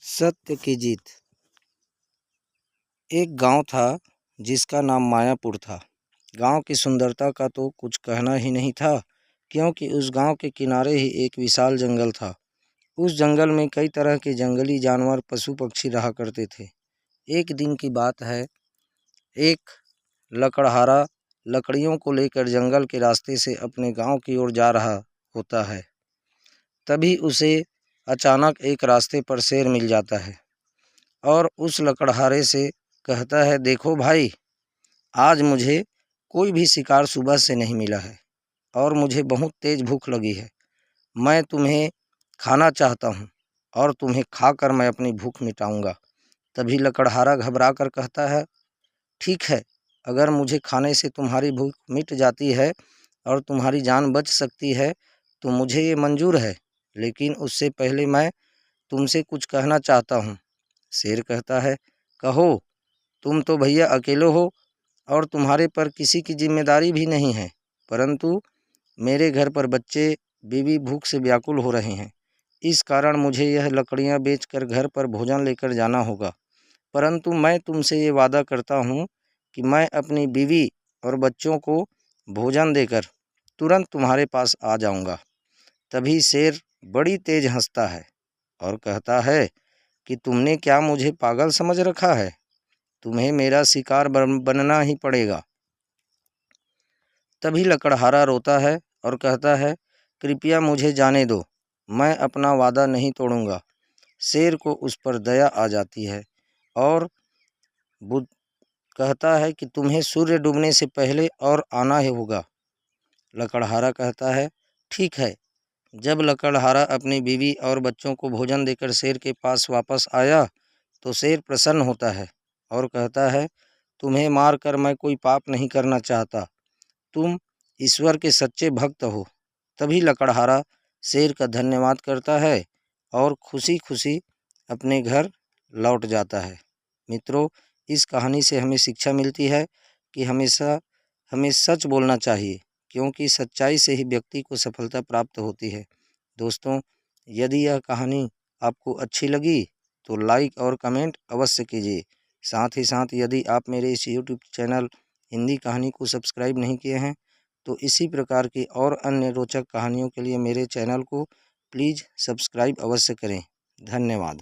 सत्य की जीत। एक गांव था जिसका नाम मायापुर था। गांव की सुंदरता का तो कुछ कहना ही नहीं था, क्योंकि उस गांव के किनारे ही एक विशाल जंगल था। उस जंगल में कई तरह के जंगली जानवर, पशु पक्षी रहा करते थे। एक दिन की बात है, एक लकड़हारा लकड़ियों को लेकर जंगल के रास्ते से अपने गांव की ओर जा रहा होता है। तभी उसे अचानक एक रास्ते पर शेर मिल जाता है और उस लकड़हारे से कहता है, देखो भाई, आज मुझे कोई भी शिकार सुबह से नहीं मिला है और मुझे बहुत तेज़ भूख लगी है। मैं तुम्हें खाना चाहता हूँ और तुम्हें खाकर मैं अपनी भूख मिटाऊंगा। तभी लकड़हारा घबरा कर कहता है, ठीक है, अगर मुझे खाने से तुम्हारी भूख मिट जाती है और तुम्हारी जान बच सकती है तो मुझे ये मंजूर है, लेकिन उससे पहले मैं तुमसे कुछ कहना चाहता हूँ। शेर कहता है, कहो। तुम तो भैया अकेले हो और तुम्हारे पर किसी की जिम्मेदारी भी नहीं है, परंतु मेरे घर पर बच्चे, बीवी भूख से व्याकुल हो रहे हैं। इस कारण मुझे यह लकड़ियाँ बेचकर घर पर भोजन लेकर जाना होगा, परंतु मैं तुमसे ये वादा करता हूँ कि मैं अपनी बीवी और बच्चों को भोजन देकर तुरंत तुम्हारे पास आ जाऊँगा। तभी शेर बड़ी तेज हंसता है और कहता है कि तुमने क्या मुझे पागल समझ रखा है? तुम्हें मेरा शिकार बनना ही पड़ेगा। तभी लकड़हारा रोता है और कहता है, कृपया मुझे जाने दो, मैं अपना वादा नहीं तोड़ूंगा। शेर को उस पर दया आ जाती है और बुद्ध कहता है कि तुम्हें सूर्य डूबने से पहले और आना ही होगा। लकड़हारा कहता है, ठीक है। जब लकड़हारा अपनी बीवी और बच्चों को भोजन देकर शेर के पास वापस आया तो शेर प्रसन्न होता है और कहता है, तुम्हें मारकर मैं कोई पाप नहीं करना चाहता, तुम ईश्वर के सच्चे भक्त हो। तभी लकड़हारा शेर का धन्यवाद करता है और खुशी खुशी अपने घर लौट जाता है। मित्रों, इस कहानी से हमें शिक्षा मिलती है कि हमेशा हमें सच बोलना चाहिए, क्योंकि सच्चाई से ही व्यक्ति को सफलता प्राप्त होती है। दोस्तों, यदि यह कहानी आपको अच्छी लगी तो लाइक और कमेंट अवश्य कीजिए। साथ ही साथ यदि आप मेरे इस यूट्यूब चैनल हिंदी कहानी को सब्सक्राइब नहीं किए हैं तो इसी प्रकार की और अन्य रोचक कहानियों के लिए मेरे चैनल को प्लीज़ सब्सक्राइब अवश्य करें। धन्यवाद।